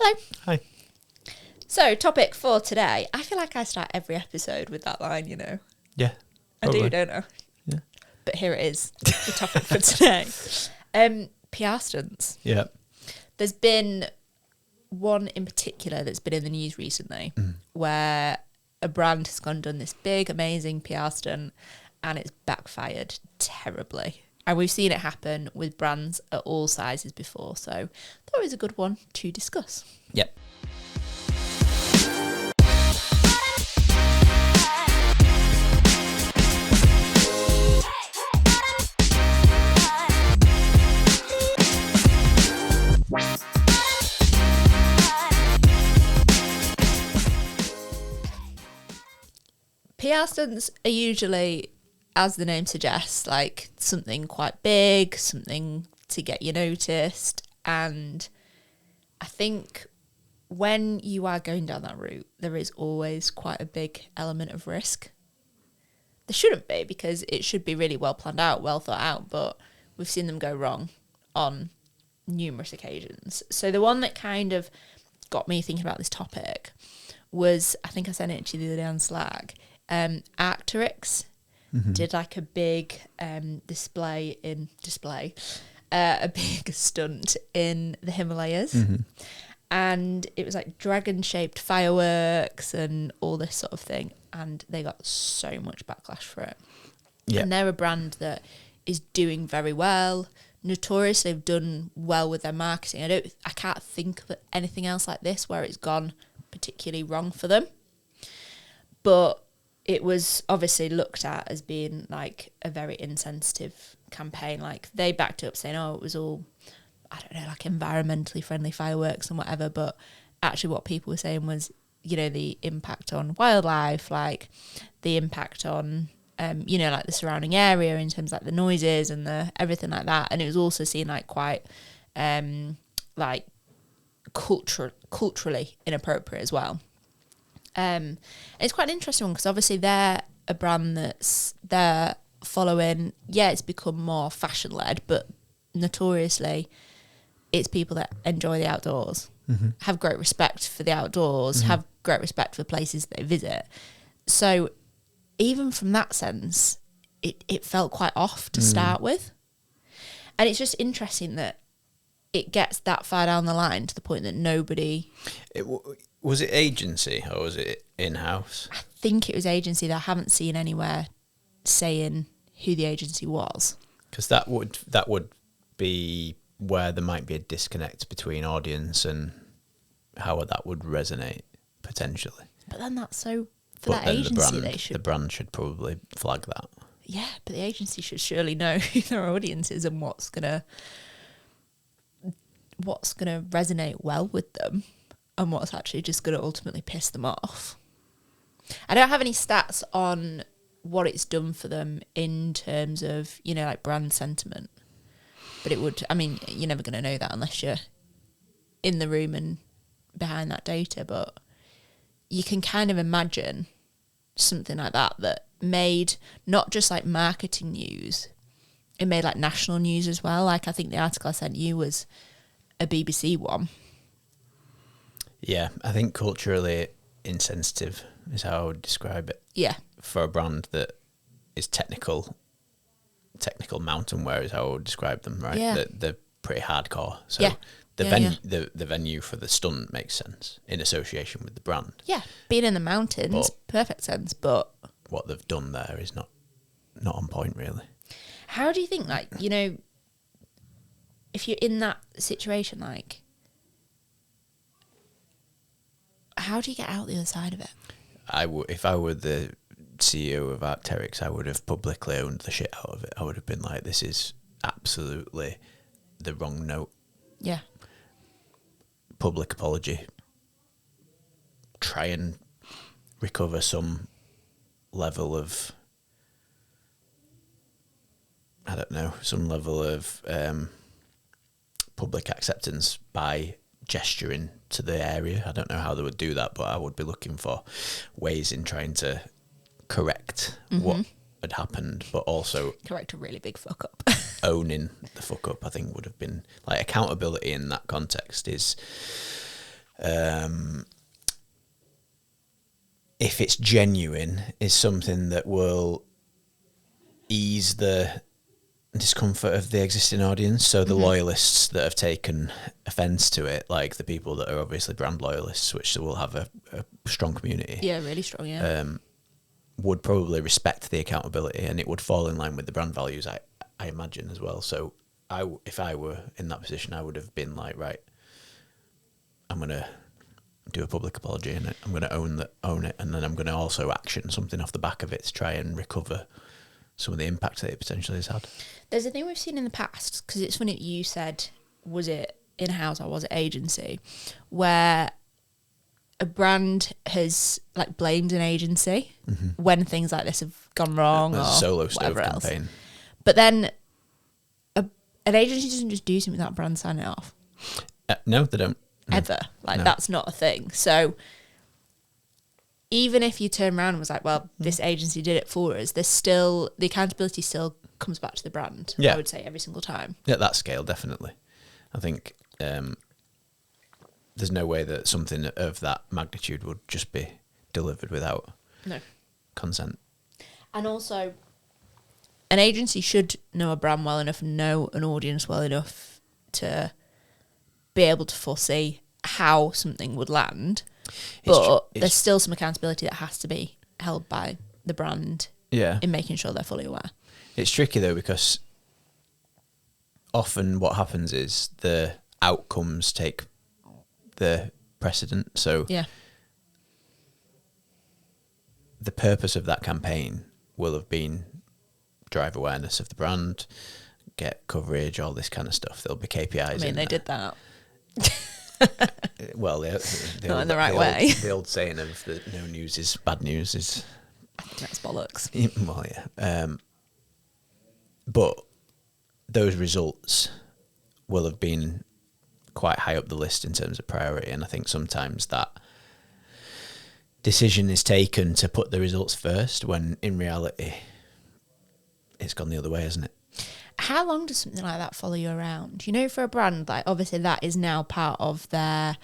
Hello. Hi. So, topic for today. I feel like I start every episode with that line, you know. Yeah. I do, don't I? Yeah. But here it is, the topic for today. PR stunts. Yeah. There's been one in particular that's been in the news recently where a brand has gone and done this big, amazing PR stunt and it's backfired terribly. And we've seen it happen with brands at all sizes before. So that was a good one to discuss. Yep. PR stunts are usually, as the name suggests, like something quite big, something to get you noticed. And I think when you are going down that route, there is always quite a big element of risk. There shouldn't be, because it should be really well planned out, well thought out, but we've seen them go wrong on numerous occasions. So the one that kind of got me thinking about this topic was, I think I sent it to you the other day on Slack, Arc'teryx did like a big a big stunt in the Himalayas. And it was like dragon-shaped fireworks and all this sort of thing. And they got so much backlash for it. Yeah. And they're a brand that is doing very well. Notoriously, they've done well with their marketing. I can't think of anything else like this where it's gone particularly wrong for them. But it was obviously looked at as being like a very insensitive campaign. Like they backed it up saying, oh, it was all, I don't know, like environmentally friendly fireworks and whatever. But actually what people were saying was, you know, the impact on wildlife, like the impact on, you know, like the surrounding area in terms of like the noises and the everything like that. And it was also seen like quite like culturally inappropriate as well. It's quite an interesting one because obviously they're a brand they're following, it's become more fashion led, but notoriously it's people that enjoy the outdoors, have great respect for the outdoors, have great respect for places they visit. So even from that sense, it felt quite off to start with. And it's just interesting that it gets that far down the line to the point that nobody... Was it agency or was it in-house? I think it was agency that I haven't seen anywhere saying who the agency was. Because that would be where there might be a disconnect between audience and how that would resonate potentially. But then that's so... For that agency, the brand should probably flag that. Yeah, but the agency should surely know who their audience is and what's gonna resonate well with them and what's actually just gonna ultimately piss them off. I don't have any stats on what it's done for them in terms of, you know, like brand sentiment. But it would, I mean, you're never gonna know that unless you're in the room and behind that data, but you can kind of imagine something like that made not just like marketing news, it made like national news as well. Like I think the article I sent you was a BBC one. Yeah, I think culturally insensitive is how I would describe it. Yeah. For a brand that is technical mountain wear is how I would describe them, right? Yeah. They're pretty hardcore. So yeah. the venue for the stunt makes sense in association with the brand. Yeah, being in the mountains, perfect sense, but... What they've done there is not on point, really. How do you think, like, you know, if you're in that situation, like, how do you get out the other side of it? If I were the CEO of Arc'teryx, I would have publicly owned the shit out of it. I would have been like, this is absolutely the wrong note. Yeah. Public apology. Try and recover some level of, I don't know, some level of public acceptance by gesturing to the area. I don't know how they would do that, but I would be looking for ways in trying to correct what had happened, but also correct a really big fuck up. owning the fuck up, I think, would have been like accountability in that context is if it's genuine, is something that will ease the discomfort of the existing audience. So the loyalists that have taken offence to it, like the people that are obviously brand loyalists, which will have a strong community. Yeah, really strong, yeah. Would probably respect the accountability, and it would fall in line with the brand values, I imagine, as well. So if I were in that position, I would have been like, right, I'm going to do a public apology and I'm going to own it, and then I'm going to also action something off the back of it to try and recover some of the impact that it potentially has had. There's a thing we've seen in the past, because it's funny that you said, was it in-house or was it agency, where a brand has like blamed an agency when things like this have gone wrong, or solo whatever stove else. campaign. But then an agency doesn't just do something without brand signing it off. No, they don't. Ever. That's not a thing. So even if you turn around and was like, well, this agency did it for us, there's still, the accountability still comes back to the brand, I would say, every single time. Yeah, that scale, definitely. I think there's no way that something of that magnitude would just be delivered without consent. And also, an agency should know a brand well enough, know an audience well enough to be able to foresee how something would land. But there's still some accountability that has to be held by the brand in making sure they're fully aware. It's tricky, though, because often what happens is the outcomes take the precedent. So the purpose of that campaign will have been drive awareness of the brand, get coverage, all this kind of stuff. There'll be KPIs. I mean, they did that. Well, not in the right way. The old saying of the no news is bad news is... I think that's bollocks. Well, yeah. But those results will have been quite high up the list in terms of priority, and I think sometimes that decision is taken to put the results first when in reality it's gone the other way, hasn't it? How long does something like that follow you around? You know, for a brand, like obviously that is now part of their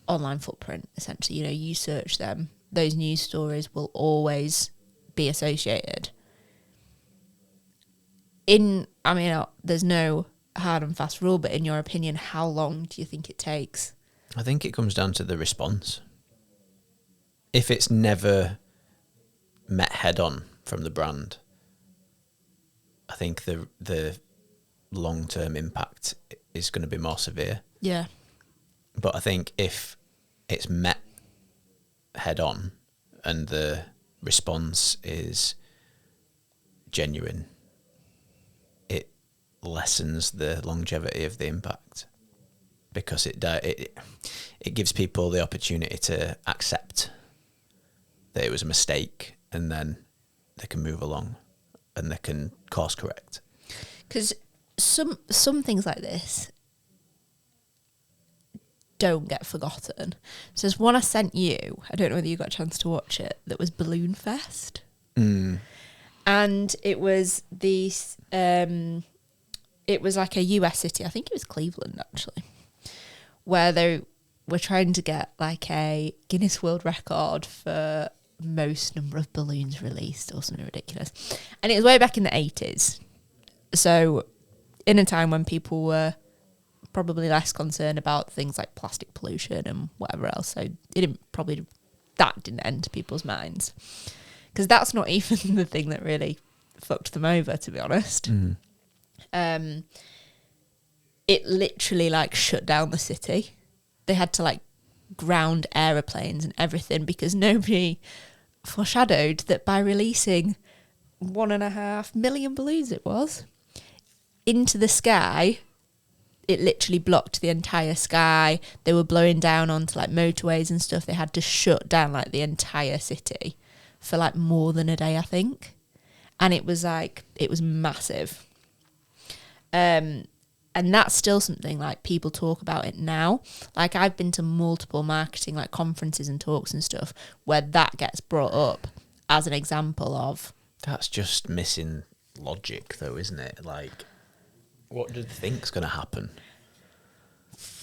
online footprint, essentially. You know, you search them, those news stories will always be associated. There's no hard and fast rule, but in your opinion, how long do you think it takes? I think it comes down to the response. If it's never met head on from the brand, I think the long-term impact is going to be more severe. Yeah. But I think if it's met head on and the response is genuine, it lessens the longevity of the impact, because it gives people the opportunity to accept that it was a mistake, and then they can move along and they can course correct. Because some things like this don't get forgotten. So there's one I sent you, I don't know whether you got a chance to watch it, that was Balloon Fest. And it was it was like a US city, I think it was Cleveland actually, where they were trying to get like a Guinness World Record for most number of balloons released or something ridiculous. And it was way back in the 80s. So in a time when people were probably less concerned about things like plastic pollution and whatever else. So that didn't enter people's minds. Because that's not even the thing that really fucked them over, to be honest. It literally like shut down the city. They had to like ground aeroplanes and everything because nobody foreshadowed that by releasing 1.5 million balloons into the sky, it literally blocked the entire sky. They were blowing down onto like motorways and stuff. They had to shut down like the entire city for like more than a day, I think. And it was massive. And that's still something like people talk about it now. Like I've been to multiple marketing like conferences and talks and stuff where that gets brought up as an example of. That's just missing logic though, isn't it? Like, what do they think's going to happen?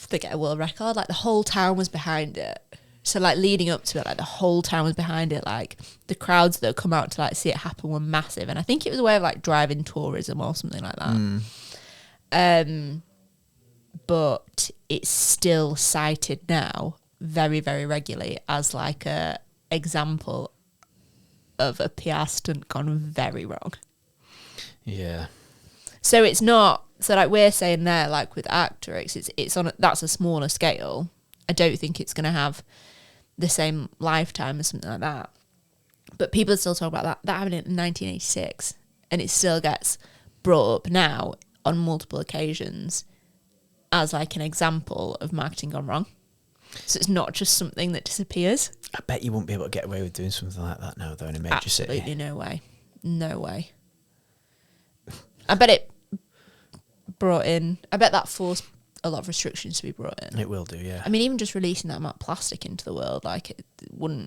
they get a world record. Like the whole town was behind it. So like leading up to it, like the whole town was behind it. Like the crowds that come out to like see it happen were massive. And I think it was a way of like driving tourism or something like that. But it's still cited now very, very regularly as like a example of a PR stunt gone very wrong. Yeah. So it's not, so like we're saying there, like with Arcturix, it's on, that's a smaller scale. I don't think it's going to have the same lifetime as something like that. But people are still talking about that. That happened in 1986, and it still gets brought up now on multiple occasions as like an example of marketing gone wrong. So it's not just something that disappears. I bet you won't be able to get away with doing something like that now, though, in a major city. Absolutely no way. No way. I bet it brought in, I bet that forced a lot of restrictions to be brought in. It will do, yeah. I mean, even just releasing that amount of plastic into the world, like we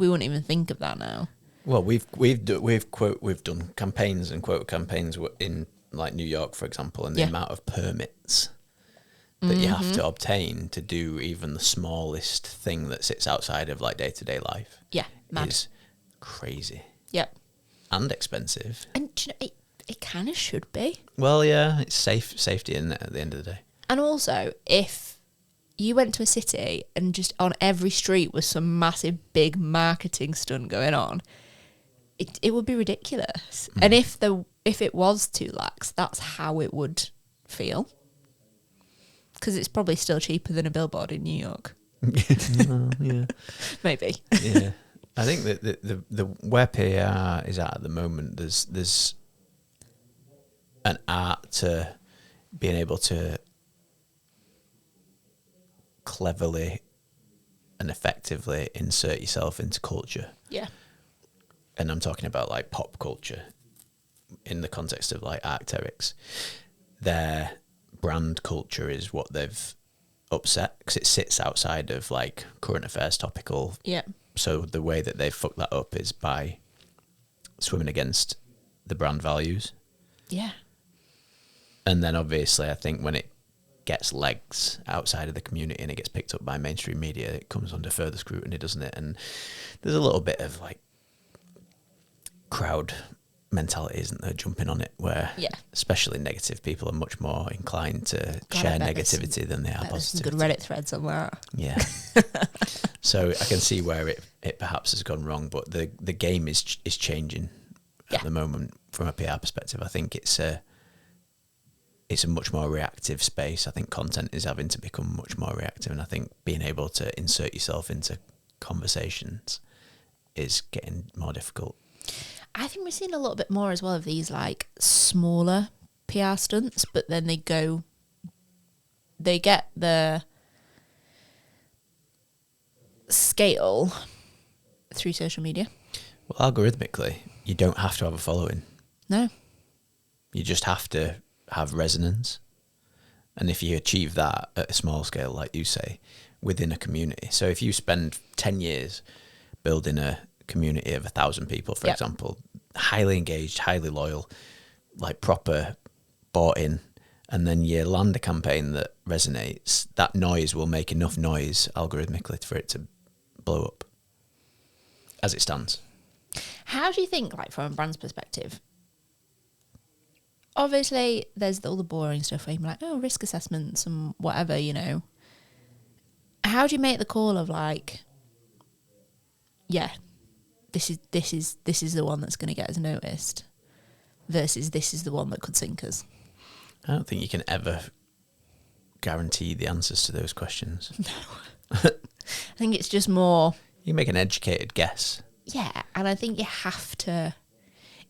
wouldn't even think of that now. Well, we've done campaigns and quote campaigns in like New York, for example, and the amount of permits that you have to obtain to do even the smallest thing that sits outside of like day-to-day life. Yeah, mad. Is crazy. Yep. And expensive. And do you know, it kind of should be. Well, yeah, it's safety in it at the end of the day. And also, if you went to a city and just on every street was some massive big marketing stunt going on, it would be ridiculous. And if it was too lax, that's how it would feel. Because it's probably still cheaper than a billboard in New York. Yeah. Maybe. Yeah. I think that the where PR is at the moment, there's an art to being able to cleverly and effectively insert yourself into culture. Yeah. And I'm talking about like pop culture in the context of like Arcturix. Their brand culture is what they've upset because it sits outside of like current affairs topical. Yeah. So the way that they've fucked that up is by swimming against the brand values. Yeah. And then obviously I think when it gets legs outside of the community and it gets picked up by mainstream media, it comes under further scrutiny, doesn't it? And there's a little bit of like crowd mentality, isn't there, jumping on it, where especially negative people are much more inclined to share negativity than they are positivity. There's some good Reddit threads on that. Yeah. So I can see where it perhaps has gone wrong, but the game is changing at the moment from a PR perspective. I think it's a much more reactive space. I think content is having to become much more reactive, and I think being able to insert yourself into conversations is getting more difficult. I think we're seeing a little bit more as well of these like smaller PR stunts, but then they get the scale through social media. Well, algorithmically, you don't have to have a following. No. You just have to have resonance. And if you achieve that at a small scale, like you say, within a community. So if you spend 10 years building a community of 1,000 people, for example, highly engaged, highly loyal, like proper bought in, and then you land a campaign that resonates, that noise will make enough noise algorithmically for it to blow up as it stands. How do you think, like from a brand's perspective, obviously there's all the boring stuff where you're like, oh, risk assessments and whatever, you know. How do you make the call of like, yeah, this is the one that's going to get us noticed versus this is the one that could sink us? I don't think you can ever guarantee the answers to those questions. No. I think it's just more... You make an educated guess. Yeah, and I think you have to...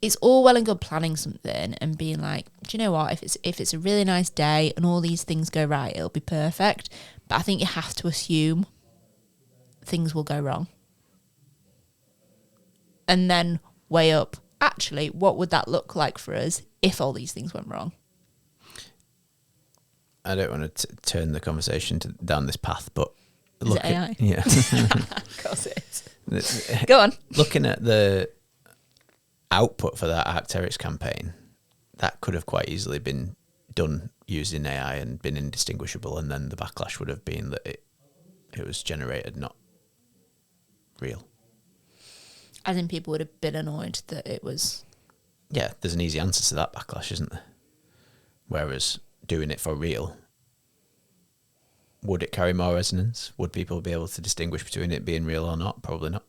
It's all well and good planning something and being like, do you know what, if it's a really nice day and all these things go right, it'll be perfect. But I think you have to assume things will go wrong. And then weigh up, actually, what would that look like for us if all these things went wrong? I don't want to turn the conversation down this path, but... Is it AI? Yeah. Of course it is. Go on. Looking at the output for that Arcturix campaign, that could have quite easily been done using AI and been indistinguishable, and then the backlash would have been that it was generated, not real. As in, people would have been annoyed that it was... Yeah, there's an easy answer to that backlash, isn't there? Whereas doing it for real, would it carry more resonance? Would people be able to distinguish between it being real or not? Probably not.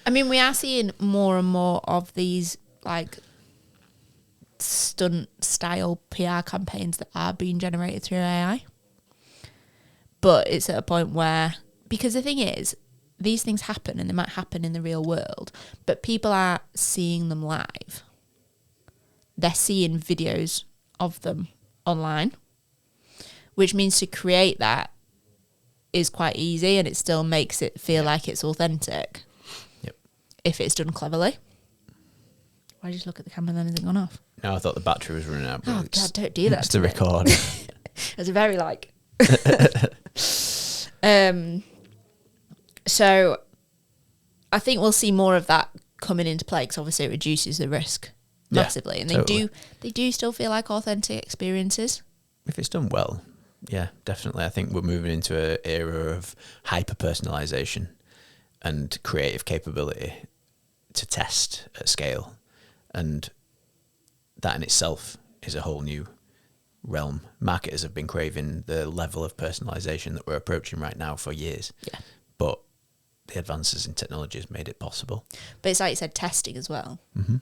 I mean, we are seeing more and more of these, like, stunt-style PR campaigns that are being generated through AI. But it's at a point where... Because the thing is, these things happen, and they might happen in the real world, but people are seeing them live. They're seeing videos of them online, which means to create that is quite easy, and it still makes it feel like it's authentic. Yep. If it's done cleverly. Why did you look at the camera then? Has it gone off? No, I thought the battery was running out. Oh, God, don't do that. It's the record. It's a very, like... So I think we'll see more of that coming into play, because obviously it reduces the risk massively. Yeah, and totally. they do still feel like authentic experiences. If it's done well, yeah, definitely. I think we're moving into an era of hyper-personalisation and creative capability to test at scale. And that in itself is a whole new realm. Marketers have been craving the level of personalisation that we're approaching right now for years. Yeah. But the advances in technology has made it possible. But it's like you said, testing as well. Mm-hmm.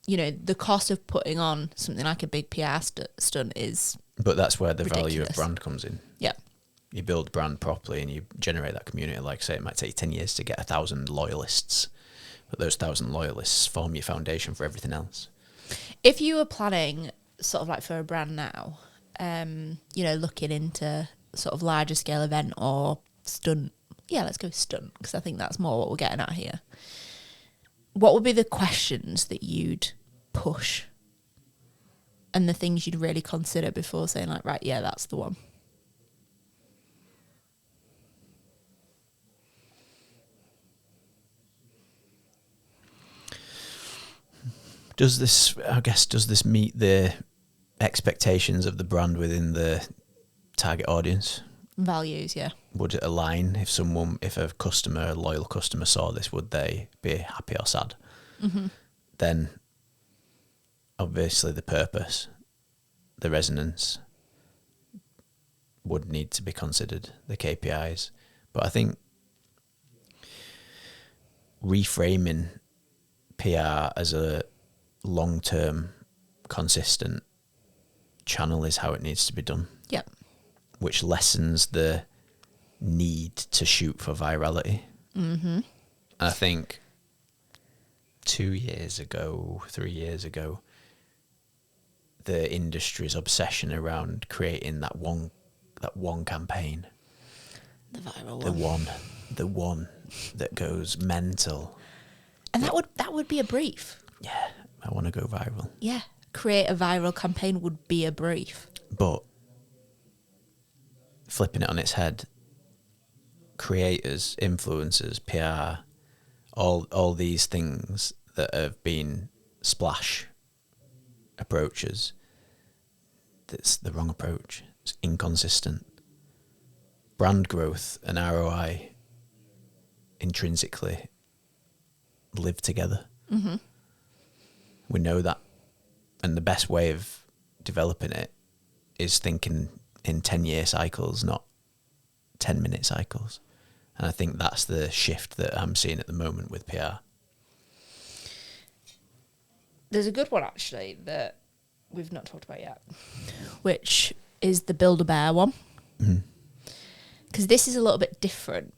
You know, the cost of putting on something like a big PR stunt is... But that's where the ridiculous. value of brand comes in. Yeah. You build brand properly and you generate that community. Like, say, it might take you 10 years to get 1,000 loyalists. But those 1,000 loyalists form your foundation for everything else. If you were planning sort of like for a brand now, you know, looking into sort of larger scale event or stunt, yeah, let's go stunt, because I think that's more what we're getting at here. What would be the questions that you'd push and the things you'd really consider before saying like, right, yeah, that's the one? Does this meet the expectations of the brand within the target audience? Values, yeah. Would it align if a loyal customer saw this, would they be happy or sad? Mm-hmm. Then obviously the purpose, the resonance would need to be considered, the KPIs. But I think reframing PR as a long-term, consistent channel is how it needs to be done. Yeah. Which lessens the need to shoot for virality. Mm-hmm. I think 3 years ago, the industry's obsession around creating that one campaign, The viral the one that goes mental, and that would be a brief. Yeah, I want to go viral. Yeah, create a viral campaign would be a brief. But flipping it on its head, creators, influencers, PR, all these things that have been splash approaches, that's the wrong approach. It's inconsistent. Brand growth and ROI intrinsically live together. Mm-hmm. We know that. And the best way of developing it is thinking in 10-year cycles, not 10-minute cycles. And I think that's the shift that I'm seeing at the moment with PR. There's a good one, actually, that we've not talked about yet, which is the Build-A-Bear one. Because this is a little bit different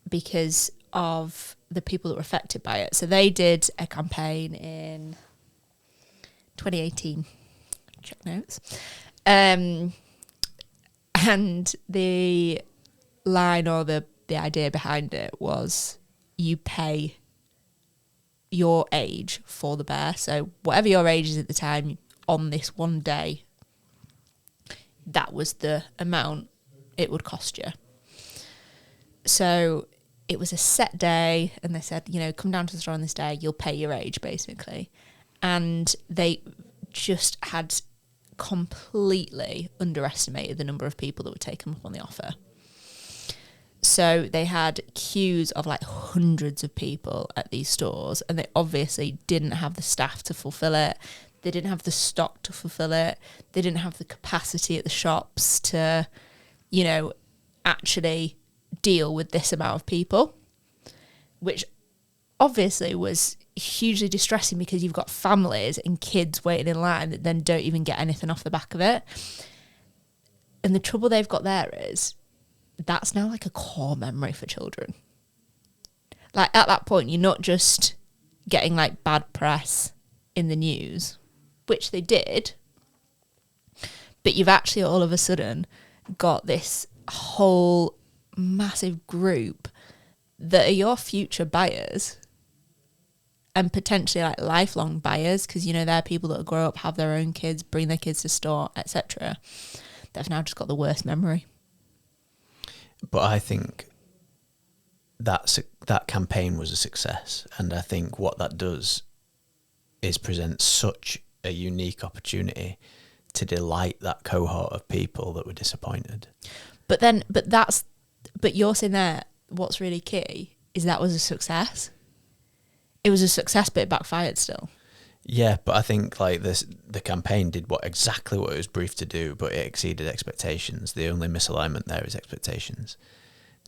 because of the people that were affected by it. So they did a campaign in 2018. Check notes. And the line or the idea behind it was you pay your age for the bear. So whatever your age is at the time, on this one day, that was the amount it would cost you. So it was a set day, and they said, you know, come down to the store on this day, you'll pay your age, basically. And they just had completely underestimated the number of people that would take them up on the offer. So they had queues of like hundreds of people at these stores, and they obviously didn't have the staff to fulfill it. They didn't have the stock to fulfill it. They didn't have the capacity at the shops to, you know, actually deal with this amount of people, which obviously was hugely distressing because you've got families and kids waiting in line that then don't even get anything off the back of it. And the trouble they've got there is that's now like a core memory for children. Like at that point, you're not just getting like bad press in the news, which they did, but you've actually all of a sudden got this whole massive group that are your future buyers and potentially like lifelong buyers, because, you know, they're people that will grow up, have their own kids, bring their kids to store, etc. They've now just got the worst memory. But I think that campaign was a success, and I think what that does is present such a unique opportunity to delight that cohort of people that were disappointed. But you're saying there, what's really key is that was a success. It was a success, but it backfired still. Yeah, but I think like the campaign did exactly what it was briefed to do, but it exceeded expectations. The only misalignment there is expectations,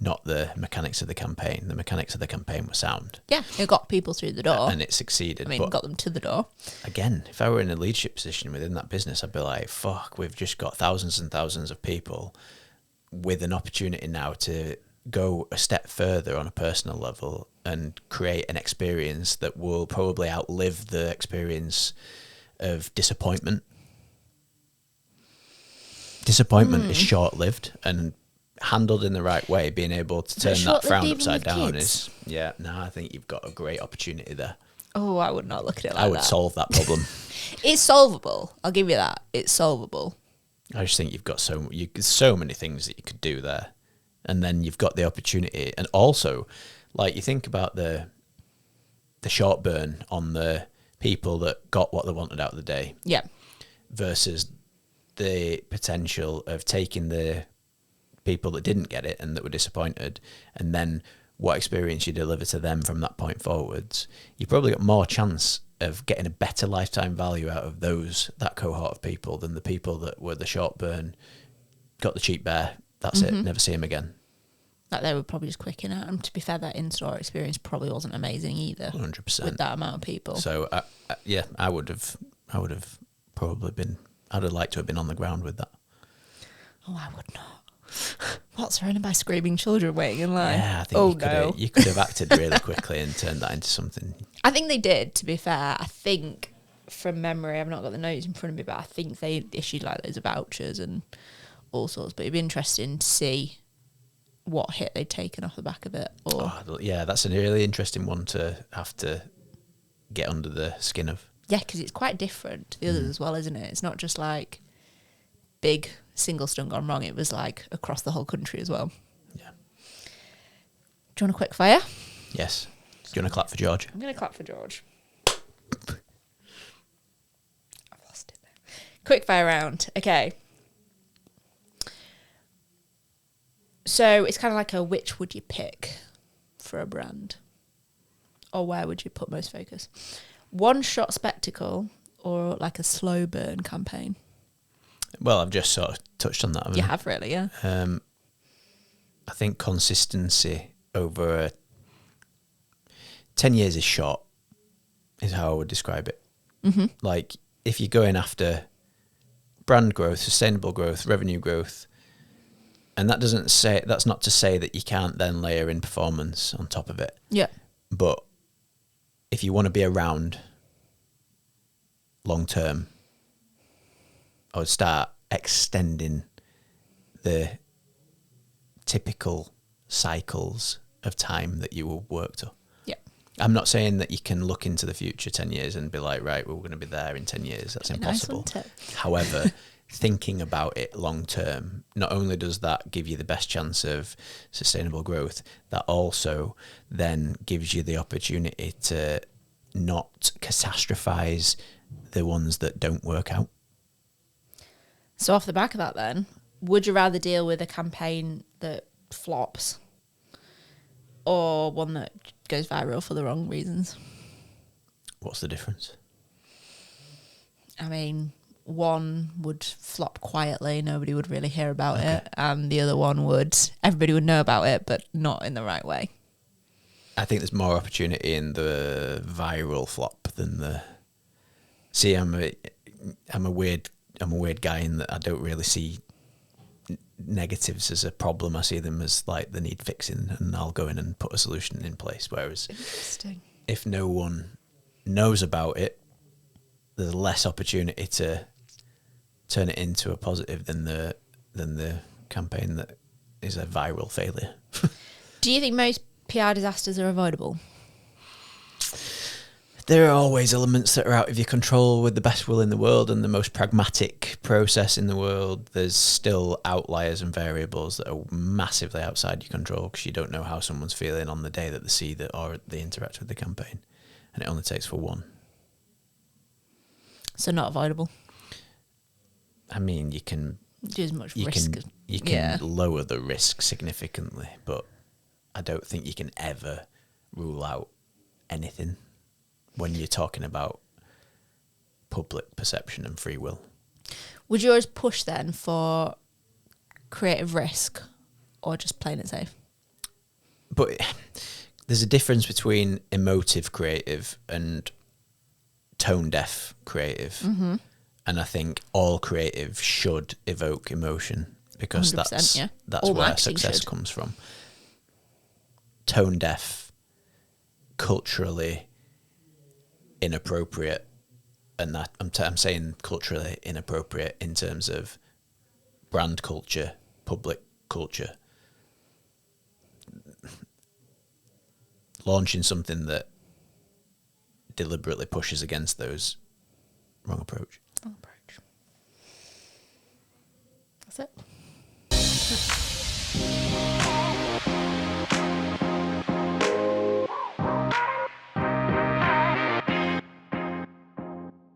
not the mechanics of the campaign. The mechanics of the campaign were sound. Yeah, it got people through the door. And it succeeded. I mean, got them to the door. Again, if I were in a leadership position within that business, I'd be like, fuck, we've just got thousands and thousands of people with an opportunity now to go a step further on a personal level and create an experience that will probably outlive the experience of disappointment. Disappointment is short-lived, and handled in the right way, being able to turn that frown upside down is, I think you've got a great opportunity there. Oh, I would not look at it like that. I would solve that problem. It's solvable. I'll give you that. It's solvable. I just think you've got so many things that you could do there. And then you've got the opportunity. And also, like, you think about the short burn on the people that got what they wanted out of the day. Yeah. Versus the potential of taking the people that didn't get it and that were disappointed, and then what experience you deliver to them from that point forwards. You probably got more chance of getting a better lifetime value out of that cohort of people than the people that were the short burn, got the cheap bear, that's it, never see them again. Like, they were probably just quick in it. And to be fair, that in-store experience probably wasn't amazing either. 100%. With that amount of people. So, I would have probably been, I'd have liked to have been on the ground with that. Oh, I would not. What's surrounded by screaming children waiting in line? Yeah, I think you could have acted really quickly and turned that into something. I think they did, to be fair. I think, from memory, I've not got the notes in front of me, but I think they issued like loads of vouchers and all sorts. But it'd be interesting to see what hit they'd taken off the back of it. That's a really interesting one to have to get under the skin of. Yeah, because it's quite different to the others as well, isn't it? It's not just like big single stunt gone wrong. It was like across the whole country as well. Yeah. Do you want a quick fire? Yes. Do you want to clap for George? I'm going to clap for George. I've lost it there. Quick fire round. Okay. So it's kind of like which would you pick for a brand? Or where would you put most focus? One shot spectacle or like a slow burn campaign? Well, I've just sort of touched on that, haven't I? You have really, yeah. I think consistency over 10 years is short, is how I would describe it. Mm-hmm. Like, if you're going after brand growth, sustainable growth, revenue growth, and that's not to say that you can't then layer in performance on top of it. Yeah. But if you want to be around long term, I would start extending the typical cycles of time that you will work to. Yeah. I'm not saying that you can look into the future 10 years and be like, right, we're going to be there in 10 years. That's impossible. Nice. However, thinking about it long term, not only does that give you the best chance of sustainable growth, that also then gives you the opportunity to not catastrophize the ones that don't work out. So off the back of that then, would you rather deal with a campaign that flops or one that goes viral for the wrong reasons? What's the difference? I mean, one would flop quietly, nobody would really hear about it, and the other one everybody would know about it, but not in the right way. I think there's more opportunity in the viral flop than the... See, I'm a weird guy in that I don't really see negatives as a problem. I see them as like they need fixing, and I'll go in and put a solution in place. Whereas if no one knows about it, there's less opportunity to turn it into a positive than the campaign that is a viral failure. Do you think most PR disasters are avoidable? There are always elements that are out of your control. With the best will in the world and the most pragmatic process in the world, there's still outliers and variables that are massively outside your control because you don't know how someone's feeling on the day that they see that or they interact with the campaign, and it only takes for one. So not avoidable. I mean, you can do as much risk. You can lower the risk significantly, but I don't think you can ever rule out anything when you're talking about public perception and free will. Would yours push then for creative risk or just playing it safe? But there's a difference between emotive creative and tone deaf creative. Mm-hmm. And I think all creative should evoke emotion because that's all where success comes from. Tone deaf, culturally inappropriate, and that I'm saying culturally inappropriate in terms of brand culture, public culture. Launching something that deliberately pushes against those, wrong approach. That's it.